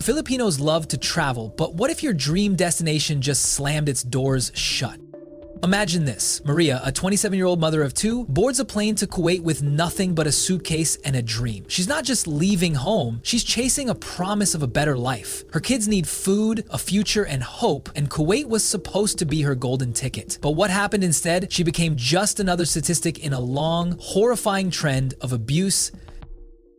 Filipinos love to travel, but what if your dream destination just slammed its doors shut? Imagine this. Maria, a 27-year-old mother of two, boards a plane to Kuwait with nothing but a suitcase and a dream. She's not just leaving home, she's chasing a promise of a better life. Her kids need food, a future, and hope, and Kuwait was supposed to be her golden ticket. But what happened instead? She became just another statistic in a long, horrifying trend of abuse.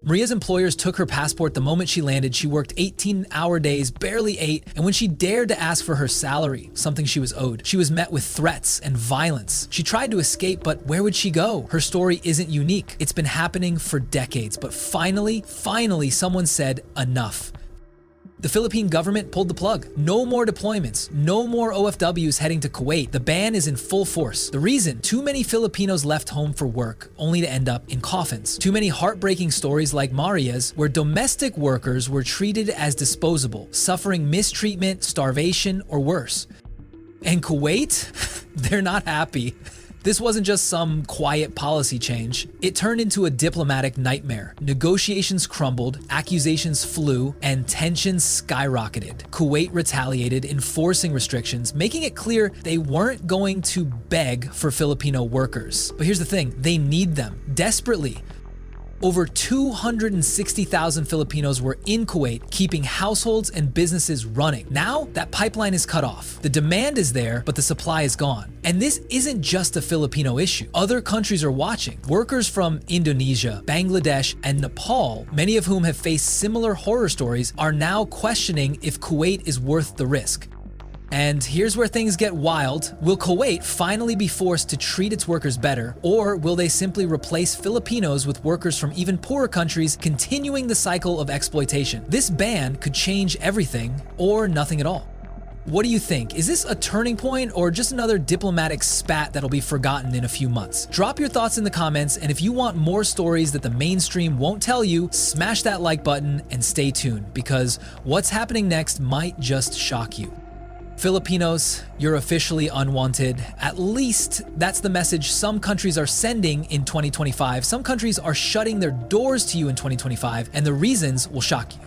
Maria's employers took her passport the moment she landed. She worked 18-hour days, barely ate, and when she dared to ask for her salary, something she was owed, she was met with threats and violence. She tried to escape, but where would she go? Her story isn't unique. It's been happening for decades, but finally, someone said enough. The Philippine government pulled the plug. No more deployments, no more OFWs heading to Kuwait. The ban is in full force. The reason? Too many Filipinos left home for work, only to end up in coffins. Too many heartbreaking stories like Maria's, where domestic workers were treated as disposable, suffering mistreatment, starvation, or worse. And Kuwait? They're not happy. This wasn't just some quiet policy change. It turned into a diplomatic nightmare. Negotiations crumbled, accusations flew, and tensions skyrocketed. Kuwait retaliated, enforcing restrictions, making it clear they weren't going to beg for Filipino workers. But here's the thing, they need them desperately. Over 260,000 Filipinos were in Kuwait, keeping households and businesses running. Now, that pipeline is cut off. The demand is there, but the supply is gone. And this isn't just a Filipino issue. Other countries are watching. Workers from Indonesia, Bangladesh, and Nepal, many of whom have faced similar horror stories, are now questioning if Kuwait is worth the risk. And here's where things get wild. Will Kuwait finally be forced to treat its workers better, or will they simply replace Filipinos with workers from even poorer countries, continuing the cycle of exploitation? This ban could change everything, or nothing at all. What do you think? Is this a turning point, or just another diplomatic spat that'll be forgotten in a few months? Drop your thoughts in the comments, and if you want more stories that the mainstream won't tell you, smash that like button and stay tuned, because what's happening next might just shock you. Filipinos, you're officially unwanted. At least that's the message some countries are sending in 2025. Some countries are shutting their doors to you in 2025, and the reasons will shock you.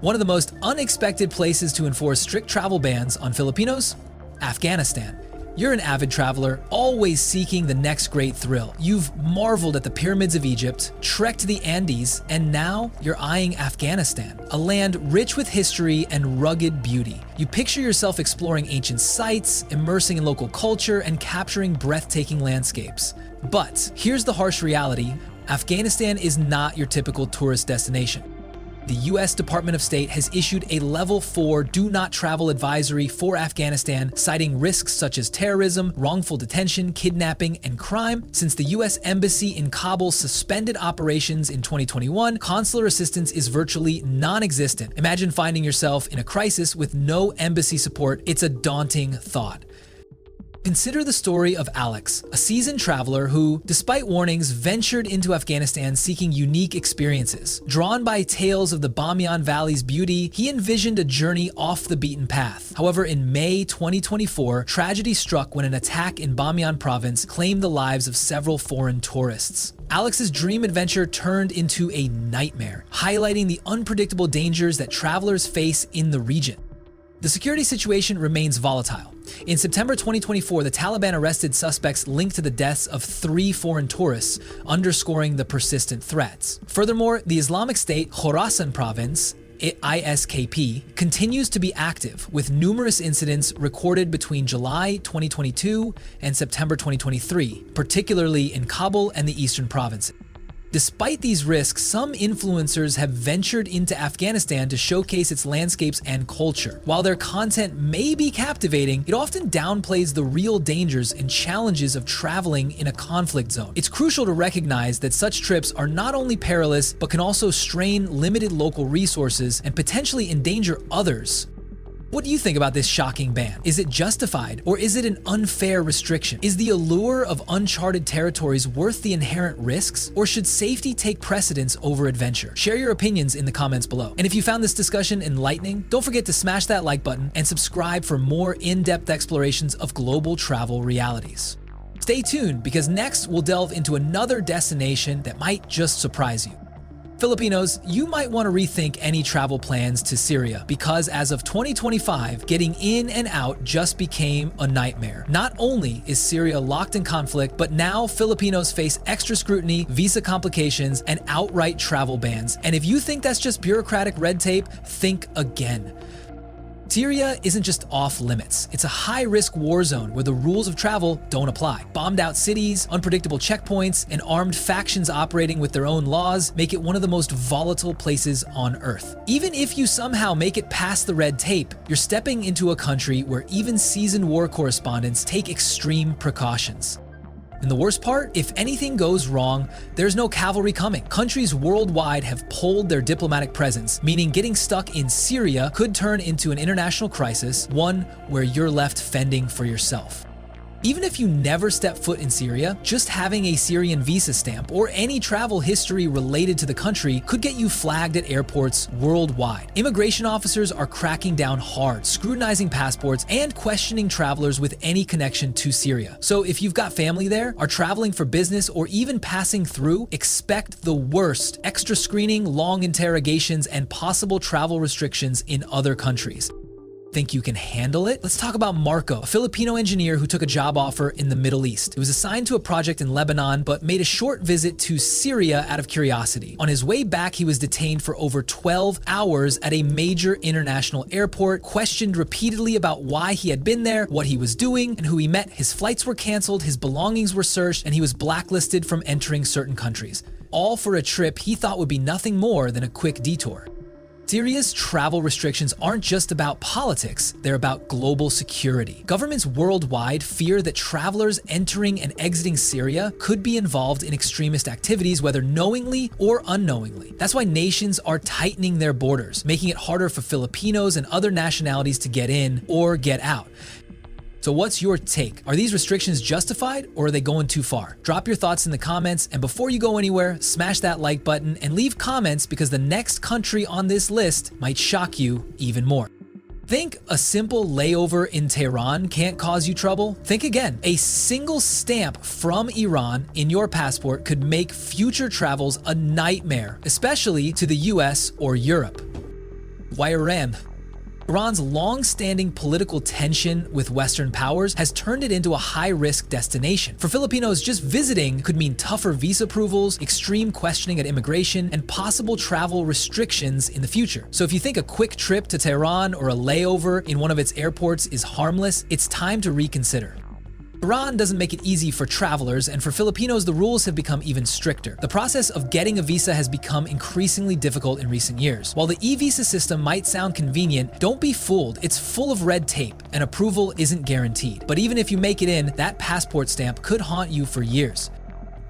One of the most unexpected places to enforce strict travel bans on Filipinos? Afghanistan. You're an avid traveler, always seeking the next great thrill. You've marveled at the pyramids of Egypt, trekked to the Andes, and now you're eyeing Afghanistan, a land rich with history and rugged beauty. You picture yourself exploring ancient sites, immersing in local culture, and capturing breathtaking landscapes. But here's the harsh reality: Afghanistan is not your typical tourist destination. The US Department of State has issued a level 4 do not travel advisory for Afghanistan, citing risks such as terrorism, wrongful detention, kidnapping, and crime. Since the US Embassy in Kabul suspended operations in 2021, consular assistance is virtually non-existent. Imagine finding yourself in a crisis with no embassy support. It's a daunting thought. Consider the story of Alex, a seasoned traveler who, despite warnings, ventured into Afghanistan seeking unique experiences. Drawn by tales of the Bamiyan Valley's beauty, he envisioned a journey off the beaten path. However, in May 2024, tragedy struck when an attack in Bamiyan province claimed the lives of several foreign tourists. Alex's dream adventure turned into a nightmare, highlighting the unpredictable dangers that travelers face in the region. The security situation remains volatile. In September 2024, the Taliban arrested suspects linked to the deaths of 3 foreign tourists, underscoring the persistent threats. Furthermore, the Islamic State Khorasan province, ISKP, continues to be active, with numerous incidents recorded between July 2022 and September 2023, particularly in Kabul and the eastern provinces. Despite these risks, some influencers have ventured into Afghanistan to showcase its landscapes and culture. While their content may be captivating, it often downplays the real dangers and challenges of traveling in a conflict zone. It's crucial to recognize that such trips are not only perilous, but can also strain limited local resources and potentially endanger others. What do you think about this shocking ban? Is it justified, or is it an unfair restriction? Is the allure of uncharted territories worth the inherent risks, or should safety take precedence over adventure? Share your opinions in the comments below. And if you found this discussion enlightening, don't forget to smash that like button and subscribe for more in-depth explorations of global travel realities. Stay tuned, because next we'll delve into another destination that might just surprise you. Filipinos, you might want to rethink any travel plans to Syria because as of 2025, getting in and out just became a nightmare. Not only is Syria locked in conflict, but now Filipinos face extra scrutiny, visa complications, and outright travel bans. And if you think that's just bureaucratic red tape, think again. Syria isn't just off limits. It's a high-risk war zone where the rules of travel don't apply. Bombed-out cities, unpredictable checkpoints, and armed factions operating with their own laws make it one of the most volatile places on Earth. Even if you somehow make it past the red tape, you're stepping into a country where even seasoned war correspondents take extreme precautions. And the worst part, if anything goes wrong, there's no cavalry coming. Countries worldwide have pulled their diplomatic presence, meaning getting stuck in Syria could turn into an international crisis, one where you're left fending for yourself. Even if you never step foot in Syria, just having a Syrian visa stamp or any travel history related to the country could get you flagged at airports worldwide. Immigration officers are cracking down hard, scrutinizing passports and questioning travelers with any connection to Syria. So if you've got family there, are traveling for business, or even passing through, expect the worst: extra screening, long interrogations, and possible travel restrictions in other countries. Think you can handle it? Let's talk about Marco, a Filipino engineer who took a job offer in the Middle East. He was assigned to a project in Lebanon, but made a short visit to Syria out of curiosity. On his way back, he was detained for over 12 hours at a major international airport, questioned repeatedly about why he had been there, what he was doing, and who he met. His flights were canceled, his belongings were searched, and he was blacklisted from entering certain countries. All for a trip he thought would be nothing more than a quick detour. Syria's travel restrictions aren't just about politics, they're about global security. Governments worldwide fear that travelers entering and exiting Syria could be involved in extremist activities, whether knowingly or unknowingly. That's why nations are tightening their borders, making it harder for Filipinos and other nationalities to get in or get out. So what's your take? Are these restrictions justified, or are they going too far? Drop your thoughts in the comments, and before you go anywhere, smash that like button and leave comments, because the next country on this list might shock you even more. Think a simple layover in Tehran can't cause you trouble? Think again. A single stamp from Iran in your passport could make future travels a nightmare, especially to the US or Europe. Why Iran? Iran's long-standing political tension with Western powers has turned it into a high-risk destination. For Filipinos, just visiting could mean tougher visa approvals, extreme questioning at immigration, and possible travel restrictions in the future. So if you think a quick trip to Tehran or a layover in one of its airports is harmless, it's time to reconsider. Iran doesn't make it easy for travelers, and for Filipinos, the rules have become even stricter. The process of getting a visa has become increasingly difficult in recent years. While the e-visa system might sound convenient, don't be fooled. It's full of red tape, and approval isn't guaranteed. But even if you make it in, that passport stamp could haunt you for years.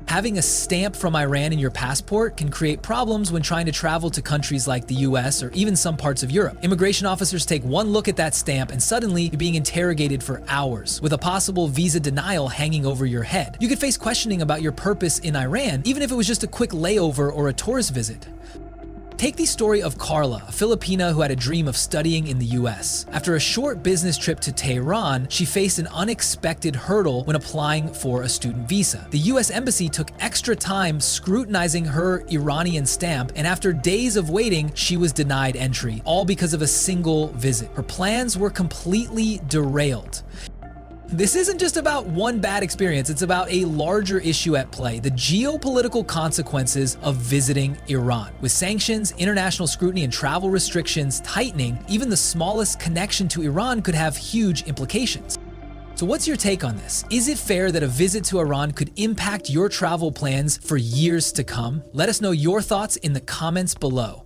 Having a stamp from Iran in your passport can create problems when trying to travel to countries like the US or even some parts of Europe. Immigration officers take one look at that stamp and suddenly you're being interrogated for hours, with a possible visa denial hanging over your head. You could face questioning about your purpose in Iran, even if it was just a quick layover or a tourist visit. Take the story of Carla, a Filipina who had a dream of studying in the US. After a short business trip to Tehran, she faced an unexpected hurdle when applying for a student visa. The US Embassy took extra time scrutinizing her Iranian stamp, and after days of waiting, she was denied entry, all because of a single visit. Her plans were completely derailed. This isn't just about one bad experience, it's about a larger issue at play: the geopolitical consequences of visiting Iran. With sanctions, international scrutiny, and travel restrictions tightening, even the smallest connection to Iran could have huge implications. So what's your take on this? Is it fair that a visit to Iran could impact your travel plans for years to come? Let us know your thoughts in the comments below.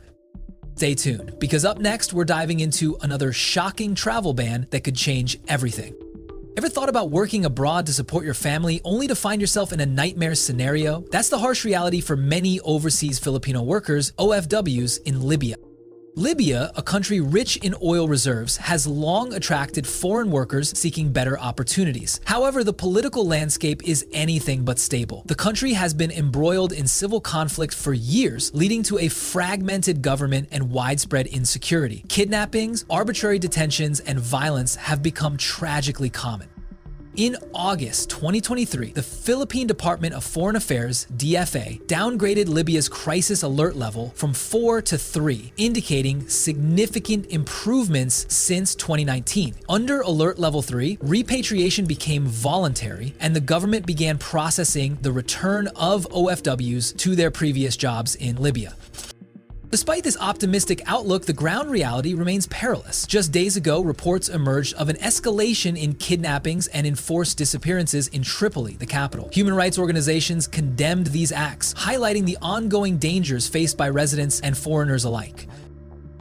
Stay tuned, because up next we're diving into another shocking travel ban that could change everything. Ever thought about working abroad to support your family only to find yourself in a nightmare scenario? That's the harsh reality for many overseas Filipino workers, OFWs, in Libya. Libya, a country rich in oil reserves, has long attracted foreign workers seeking better opportunities. However, the political landscape is anything but stable. The country has been embroiled in civil conflict for years, leading to a fragmented government and widespread insecurity. Kidnappings, arbitrary detentions, and violence have become tragically common. In August 2023, the Philippine Department of Foreign Affairs, DFA, downgraded Libya's crisis alert level from 4 to 3, indicating significant improvements since 2019. Under Alert Level 3, repatriation became voluntary, and the government began processing the return of OFWs to their previous jobs in Libya. Despite this optimistic outlook, the ground reality remains perilous. Just days ago, reports emerged of an escalation in kidnappings and enforced disappearances in Tripoli, the capital. Human rights organizations condemned these acts, highlighting the ongoing dangers faced by residents and foreigners alike.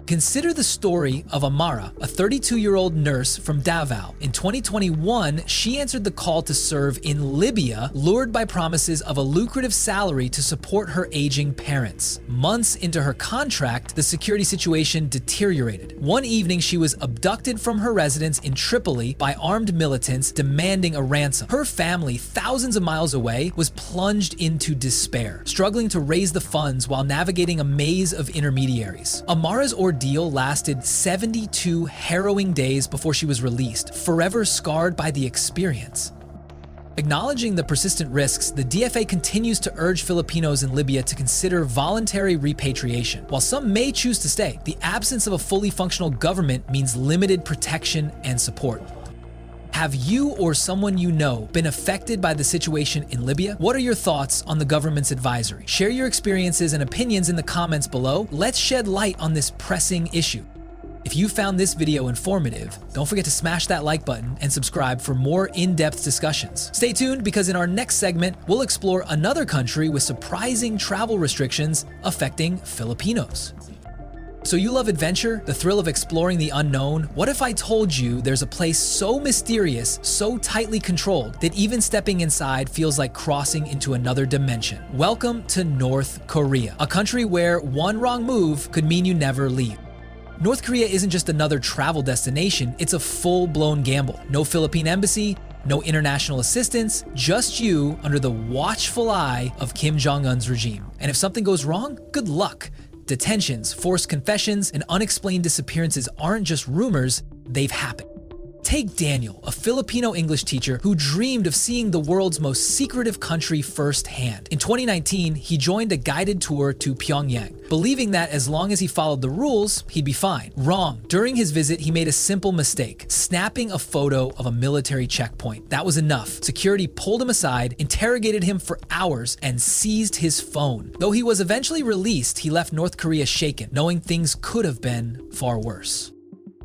Consider the story of Amara, a 32-year-old nurse from Davao. In 2021, she answered the call to serve in Libya, lured by promises of a lucrative salary to support her aging parents. Months into her contract, the security situation deteriorated. One evening, she was abducted from her residence in Tripoli by armed militants demanding a ransom. Her family, thousands of miles away, was plunged into despair, struggling to raise the funds while navigating a maze of intermediaries. Amara's ordeal lasted 72 harrowing days before she was released, forever scarred by the experience. Acknowledging the persistent risks, the DFA continues to urge Filipinos in Libya to consider voluntary repatriation. While some may choose to stay, the absence of a fully functional government means limited protection and support. Have you or someone you know been affected by the situation in Libya? What are your thoughts on the government's advisory? Share your experiences and opinions in the comments below. Let's shed light on this pressing issue. If you found this video informative, don't forget to smash that like button and subscribe for more in-depth discussions. Stay tuned because in our next segment, we'll explore another country with surprising travel restrictions affecting Filipinos. So you love adventure, the thrill of exploring the unknown? What if I told you there's a place so mysterious, so tightly controlled, that even stepping inside feels like crossing into another dimension? Welcome to North Korea, a country where one wrong move could mean you never leave. North Korea isn't just another travel destination, it's a full-blown gamble. No Philippine embassy, no international assistance, just you under the watchful eye of Kim Jong-un's regime. And if something goes wrong, good luck. Detentions, forced confessions, and unexplained disappearances aren't just rumors, they've happened. Take Daniel, a Filipino English teacher who dreamed of seeing the world's most secretive country firsthand. In 2019, he joined a guided tour to Pyongyang, believing that as long as he followed the rules, he'd be fine. Wrong. During his visit, he made a simple mistake, snapping a photo of a military checkpoint. That was enough. Security pulled him aside, interrogated him for hours, and seized his phone. Though he was eventually released, he left North Korea shaken, knowing things could have been far worse.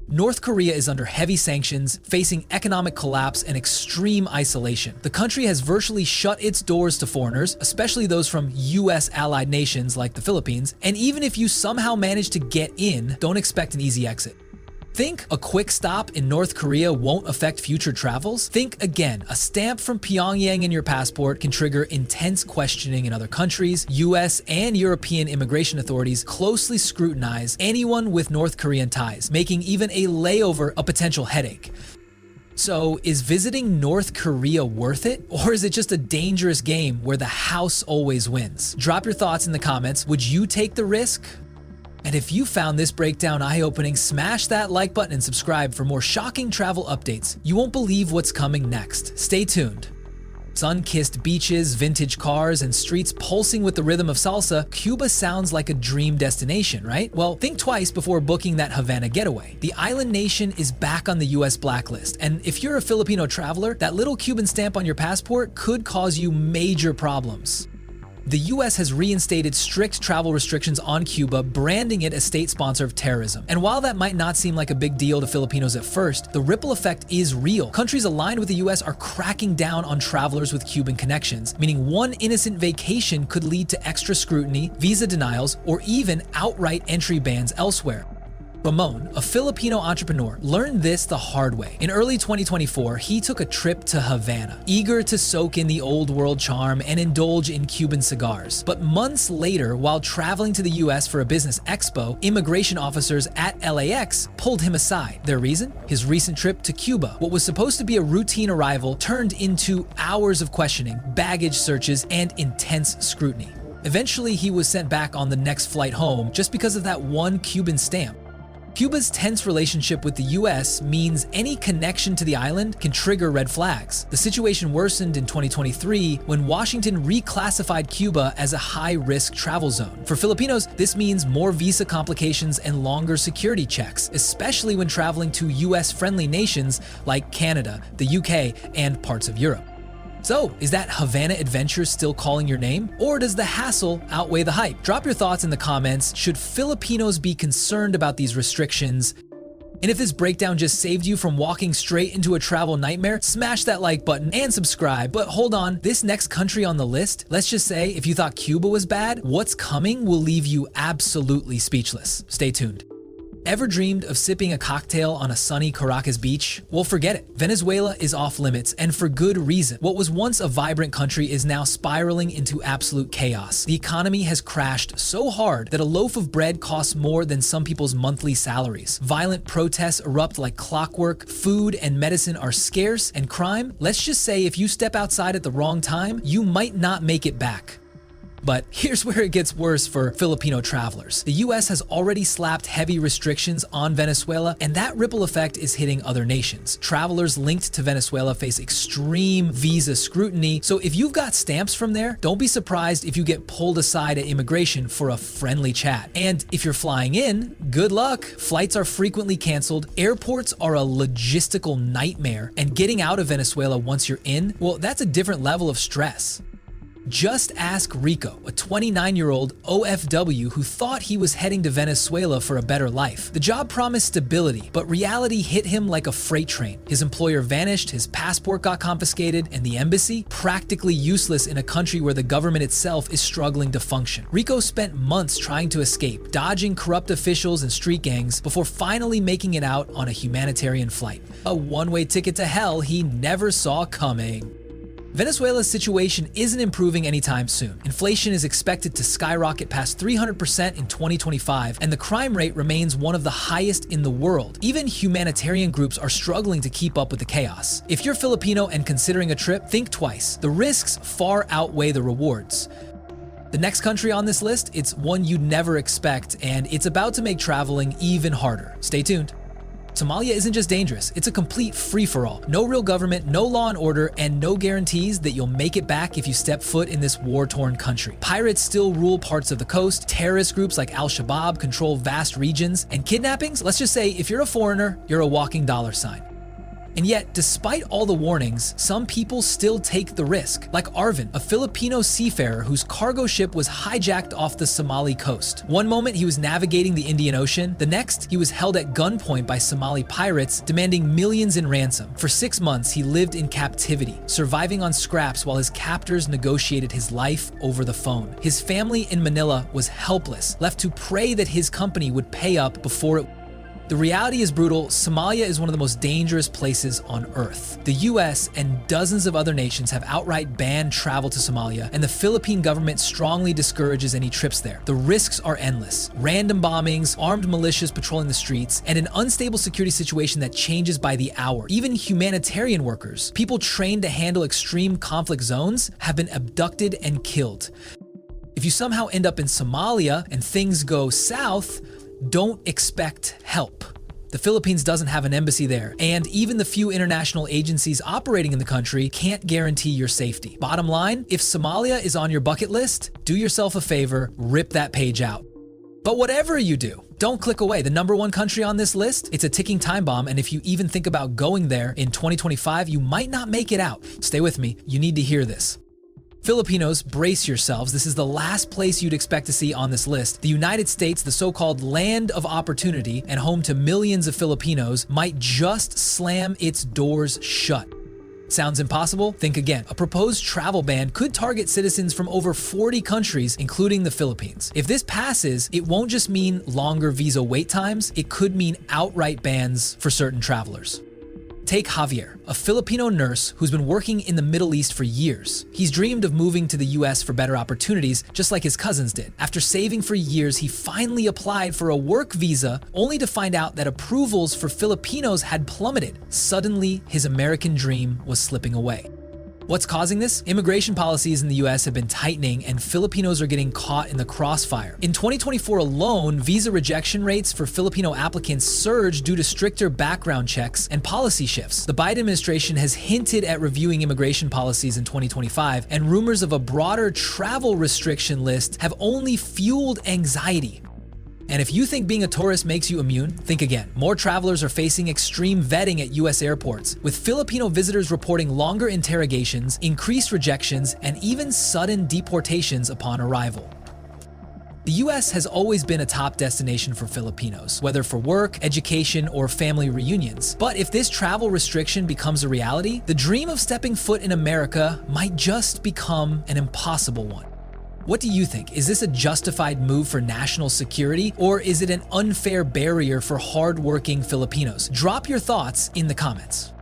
North Korea is under heavy sanctions, facing economic collapse and extreme isolation. The country has virtually shut its doors to foreigners, especially those from US allied nations like the Philippines, and even if you somehow manage to get in, don't expect an easy exit. Think a quick stop in North Korea won't affect future travels? Think again, a stamp from Pyongyang in your passport can trigger intense questioning in other countries. US and European immigration authorities closely scrutinize anyone with North Korean ties, making even a layover a potential headache. So, is visiting North Korea worth it? Or is it just a dangerous game where the house always wins? Drop your thoughts in the comments. Would you take the risk? And if you found this breakdown eye-opening, smash that like button and subscribe for more shocking travel updates. You won't believe what's coming next. Stay tuned. Sun-kissed beaches, vintage cars, and streets pulsing with the rhythm of salsa, Cuba sounds like a dream destination, right? Well, think twice before booking that Havana getaway. The island nation is back on the US blacklist, and if you're a Filipino traveler, that little Cuban stamp on your passport could cause you major problems. The US has reinstated strict travel restrictions on Cuba, branding it a state sponsor of terrorism. And while that might not seem like a big deal to Filipinos at first, the ripple effect is real. Countries aligned with the US are cracking down on travelers with Cuban connections, meaning one innocent vacation could lead to extra scrutiny, visa denials, or even outright entry bans elsewhere. Ramon, a Filipino entrepreneur, learned this the hard way. In early 2024, he took a trip to Havana, eager to soak in the old world charm and indulge in Cuban cigars. But months later, while traveling to the US for a business expo, immigration officers at LAX pulled him aside. Their reason? His recent trip to Cuba. What was supposed to be a routine arrival turned into hours of questioning, baggage searches, and intense scrutiny. Eventually, he was sent back on the next flight home just because of that one Cuban stamp. Cuba's tense relationship with the US means any connection to the island can trigger red flags. The situation worsened in 2023 when Washington reclassified Cuba as a high-risk travel zone. For Filipinos, this means more visa complications and longer security checks, especially when traveling to US-friendly nations like Canada, the UK, and parts of Europe. So, is that Havana adventure still calling your name? Or does the hassle outweigh the hype? Drop your thoughts in the comments. Should Filipinos be concerned about these restrictions? And if this breakdown just saved you from walking straight into a travel nightmare, smash that like button and subscribe. But hold on, this next country on the list, let's just say if you thought Cuba was bad, what's coming will leave you absolutely speechless. Stay tuned. Ever dreamed of sipping a cocktail on a sunny Caracas beach? Well, forget it. Venezuela is off limits, and for good reason. What was once a vibrant country is now spiraling into absolute chaos. The economy has crashed so hard that a loaf of bread costs more than some people's monthly salaries. Violent protests erupt like clockwork, food and medicine are scarce, and crime, let's just say if you step outside at the wrong time, you might not make it back. But here's where it gets worse for Filipino travelers. The US has already slapped heavy restrictions on Venezuela, and that ripple effect is hitting other nations. Travelers linked to Venezuela face extreme visa scrutiny, so if you've got stamps from there, don't be surprised if you get pulled aside at immigration for a friendly chat. And if you're flying in, good luck. Flights are frequently canceled, airports are a logistical nightmare, and getting out of Venezuela once you're in, well, that's a different level of stress. Just ask Rico, a 29-year-old OFW who thought he was heading to Venezuela for a better life. The job promised stability, but reality hit him like a freight train. His employer vanished, his passport got confiscated, and the embassy practically useless in a country where the government itself is struggling to function. Rico spent months trying to escape, dodging corrupt officials and street gangs before finally making it out on a humanitarian flight. A one-way ticket to hell he never saw coming. Venezuela's situation isn't improving anytime soon. Inflation is expected to skyrocket past 300% in 2025, and the crime rate remains one of the highest in the world. Even humanitarian groups are struggling to keep up with the chaos. If you're Filipino and considering a trip, think twice. The risks far outweigh the rewards. The next country on this list, it's one you'd never expect, and it's about to make traveling even harder. Stay tuned. Somalia isn't just dangerous, it's a complete free-for-all. No real government, no law and order, and no guarantees that you'll make it back if you step foot in this war-torn country. Pirates still rule parts of the coast, terrorist groups like Al-Shabaab control vast regions, and kidnappings, let's just say if you're a foreigner, you're a walking dollar sign. And yet, despite all the warnings, some people still take the risk. Like Arvin, a Filipino seafarer whose cargo ship was hijacked off the Somali coast. One moment he was navigating the Indian Ocean, the next he was held at gunpoint by Somali pirates demanding millions in ransom. For 6 months he lived in captivity, surviving on scraps while his captors negotiated his life over the phone. His family in Manila was helpless, left to pray that his company would pay up before it. The reality is brutal. Somalia is one of the most dangerous places on Earth. The US and dozens of other nations have outright banned travel to Somalia, and the Philippine government strongly discourages any trips there. The risks are endless. Random bombings, armed militias patrolling the streets, and an unstable security situation that changes by the hour. Even humanitarian workers, people trained to handle extreme conflict zones, have been abducted and killed. If you somehow end up in Somalia and things go south, don't expect help. The Philippines doesn't have an embassy there, and even the few international agencies operating in the country can't guarantee your safety. Bottom line, if Somalia is on your bucket list, do yourself a favor, rip that page out. But whatever you do, don't click away. The #1 country on this list, it's a ticking time bomb, and if you even think about going there in 2025, you might not make it out. Stay with me, you need to hear this. Filipinos, brace yourselves. This is the last place you'd expect to see on this list. The United States, the so-called land of opportunity and home to millions of Filipinos, might just slam its doors shut. Sounds impossible? Think again. A proposed travel ban could target citizens from over 40 countries, including the Philippines. If this passes, it won't just mean longer visa wait times, it could mean outright bans for certain travelers. Take Javier, a Filipino nurse who's been working in the Middle East for years. He's dreamed of moving to the US for better opportunities, just like his cousins did. After saving for years, he finally applied for a work visa, only to find out that approvals for Filipinos had plummeted. Suddenly, his American dream was slipping away. What's causing this? Immigration policies in the US have been tightening and Filipinos are getting caught in the crossfire. In 2024 alone, visa rejection rates for Filipino applicants surged due to stricter background checks and policy shifts. The Biden administration has hinted at reviewing immigration policies in 2025, and rumors of a broader travel restriction list have only fueled anxiety. And if you think being a tourist makes you immune, think again. More travelers are facing extreme vetting at US airports, with Filipino visitors reporting longer interrogations, increased rejections, and even sudden deportations upon arrival. The US has always been a top destination for Filipinos, whether for work, education, or family reunions. But if this travel restriction becomes a reality, the dream of stepping foot in America might just become an impossible one. What do you think? Is this a justified move for national security, or is it an unfair barrier for hardworking Filipinos? Drop your thoughts in the comments.